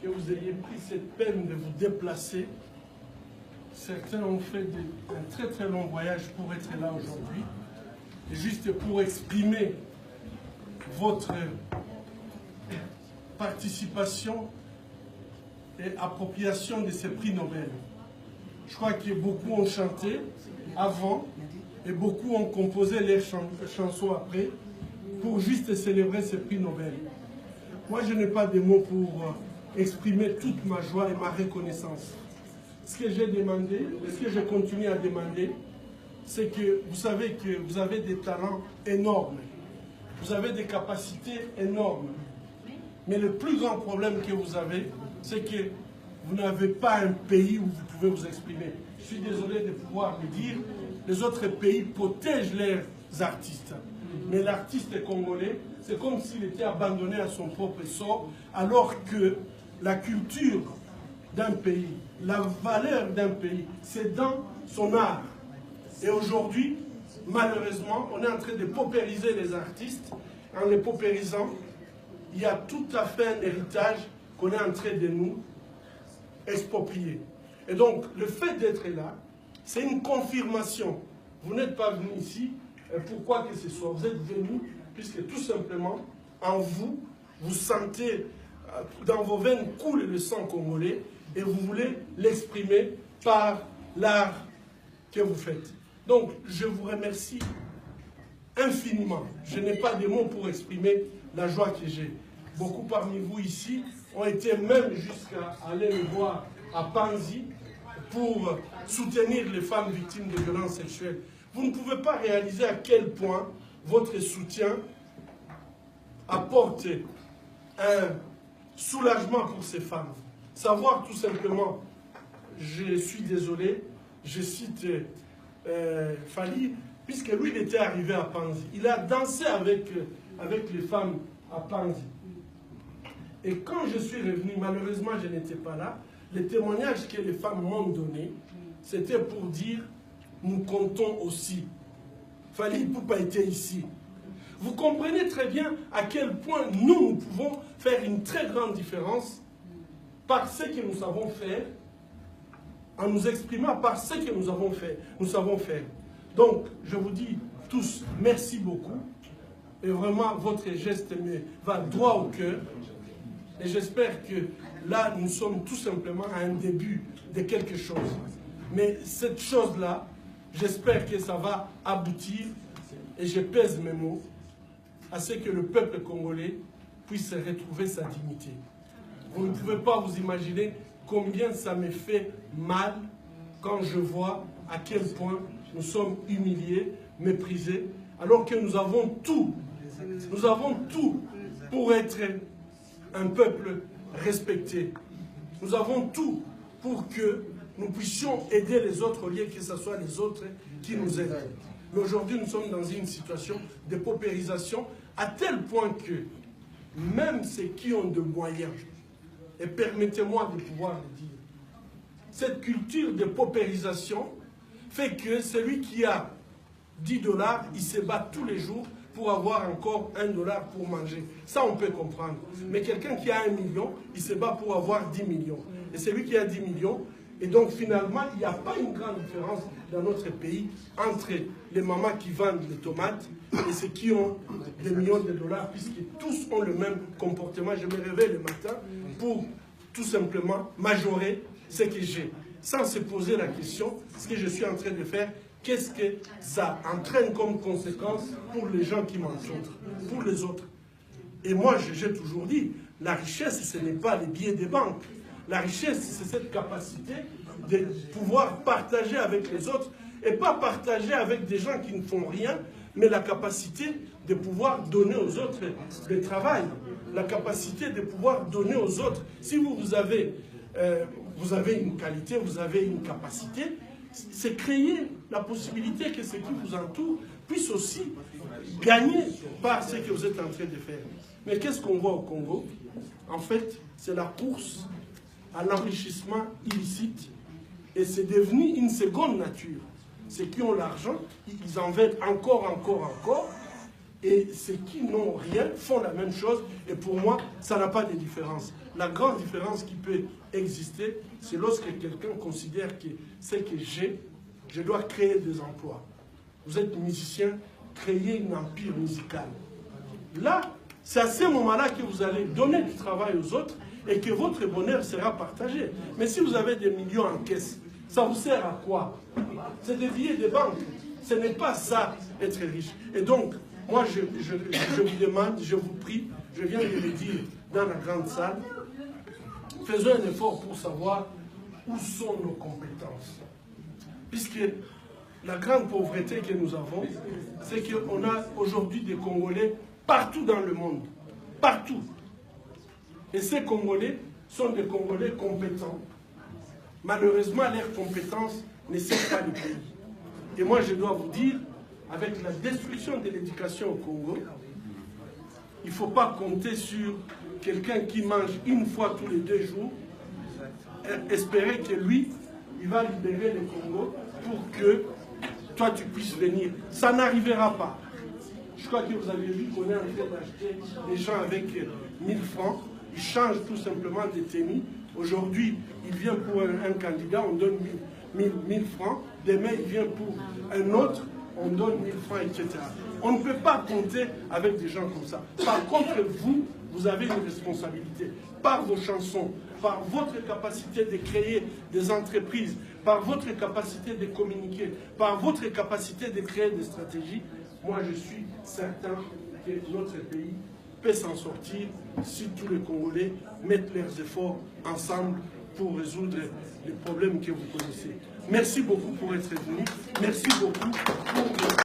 que vous ayez pris cette peine de vous déplacer. Certains ont fait un très très long voyage pour être là aujourd'hui. Et juste pour exprimer votre participation et appropriation de ces prix Nobel. Je crois que beaucoup ont chanté avant et beaucoup ont composé les chansons après pour juste célébrer ces prix Nobel. Moi, je n'ai pas de mots pour exprimer toute ma joie et ma reconnaissance. Ce que j'ai demandé, et ce que je continue à demander, c'est que vous savez que vous avez des talents énormes, vous avez des capacités énormes. Mais le plus grand problème que vous avez, c'est que vous n'avez pas un pays où vous pouvez vous exprimer. Je suis désolé de pouvoir le dire, les autres pays protègent leurs artistes. Mais l'artiste congolais, c'est comme s'il était abandonné à son propre sort, alors que la culture d'un pays, la valeur d'un pays, c'est dans son art. Et aujourd'hui, malheureusement, on est en train de paupériser les artistes. En les paupérisant, il y a tout à fait un héritage qu'on est en train de nous exproprier. Et donc, le fait d'être là, c'est une confirmation. Vous n'êtes pas venu ici, pourquoi que ce soit. Vous êtes venu, puisque tout simplement, en vous, vous sentez, dans vos veines coule le sang congolais, et vous voulez l'exprimer par l'art que vous faites. Donc, je vous remercie infiniment. Je n'ai pas de mots pour exprimer la joie que j'ai. Beaucoup parmi vous ici ont été même jusqu'à aller me voir à Panzi pour soutenir les femmes victimes de violences sexuelles. Vous ne pouvez pas réaliser à quel point votre soutien apporte un soulagement pour ces femmes. Savoir tout simplement, je suis désolé, je cite Fali, puisque lui, il était arrivé à Panzi. Il a dansé avec les femmes à Panzi. Et quand je suis revenu, malheureusement, je n'étais pas là, les témoignages que les femmes m'ont donnés, c'était pour dire, nous comptons aussi. Fali Ipupa était ici. Vous comprenez très bien à quel point nous pouvons faire une très grande différence par ce que nous savons faire, en nous exprimant par ce que nous avons fait, nous savons faire. Donc, je vous dis tous, merci beaucoup. Et vraiment, votre geste me va droit au cœur. Et j'espère que là, nous sommes tout simplement à un début de quelque chose. Mais cette chose-là, j'espère que ça va aboutir, et je pèse mes mots, à ce que le peuple congolais puisse retrouver sa dignité. Vous ne pouvez pas vous imaginer combien ça me fait mal quand je vois à quel point nous sommes humiliés, méprisés, alors que nous avons tout pour être un peuple respecté. Nous avons tout pour que nous puissions aider les autres au lieu que ce soit les autres qui nous aident. Mais aujourd'hui, nous sommes dans une situation de paupérisation à tel point que même ceux qui ont de moyens, et permettez-moi de pouvoir le dire, cette culture de paupérisation fait que celui qui a 10 $, il se bat tous les jours pour avoir encore $1 pour manger. Ça, on peut comprendre. Mais quelqu'un qui a 1 million, il se bat pour avoir 10 millions. Et celui qui a 10 millions, et donc finalement, il n'y a pas une grande différence dans notre pays entre les mamans qui vendent des tomates et ceux qui ont des millions de $, puisque tous ont le même comportement. Je me réveille le matin pour tout simplement majorer ce que j'ai, sans se poser la question, ce que je suis en train de faire, qu'est-ce que ça entraîne comme conséquence pour les gens qui m'entourent, pour les autres. Et moi, j'ai toujours dit, la richesse, ce n'est pas les billets des banques. La richesse, c'est cette capacité de pouvoir partager avec les autres, et pas partager avec des gens qui ne font rien, mais la capacité de pouvoir donner aux autres le travail, la capacité de pouvoir donner aux autres. Si vous avez une qualité, vous avez une capacité, c'est créer la possibilité que ceux qui vous entourent puissent aussi gagner par ce que vous êtes en train de faire. Mais qu'est-ce qu'on voit au Congo? En fait, c'est la course à l'enrichissement illicite, et c'est devenu une seconde nature. Ceux qui ont l'argent, ils en veulent encore, et ceux qui n'ont rien font la même chose. Et pour moi, ça n'a pas de différence. La grande différence qui peut exister, c'est lorsque quelqu'un considère que ce que j'ai, je dois créer des emplois. Vous êtes musicien, créez un empire musical. Là, c'est à ce moment-là que vous allez donner du travail aux autres et que votre bonheur sera partagé. Mais si vous avez des millions en caisse, ça vous sert à quoi? C'est des billets de banque. Ce n'est pas ça, être riche. Et donc, moi, je vous demande, je vous prie, je viens de le dire dans la grande salle, faisons un effort pour savoir où sont nos compétences. Puisque la grande pauvreté que nous avons, c'est qu'on a aujourd'hui des Congolais partout dans le monde. Partout. Et ces Congolais sont des Congolais compétents. Malheureusement, leurs compétences ne servent pas le pays. Et moi, je dois vous dire, avec la destruction de l'éducation au Congo, il ne faut pas compter sur quelqu'un qui mange une fois tous les 2 jours, espérer que lui, il va libérer le Congo pour que toi, tu puisses venir. Ça n'arrivera pas. Je crois que vous avez vu qu'on est en train d'acheter des gens avec 1000 francs. Ils changent tout simplement de tenue. Aujourd'hui, il vient pour un candidat, on donne 1000 francs. Demain, il vient pour un autre, on donne 1000 francs, etc. On ne peut pas compter avec des gens comme ça. Par contre, vous avez une responsabilité. Par vos chansons, par votre capacité de créer des entreprises, par votre capacité de communiquer, par votre capacité de créer des stratégies, moi je suis certain que notre pays peut s'en sortir si tous les Congolais mettent leurs efforts ensemble pour résoudre les problèmes que vous connaissez. Merci beaucoup pour être venu. Merci beaucoup pour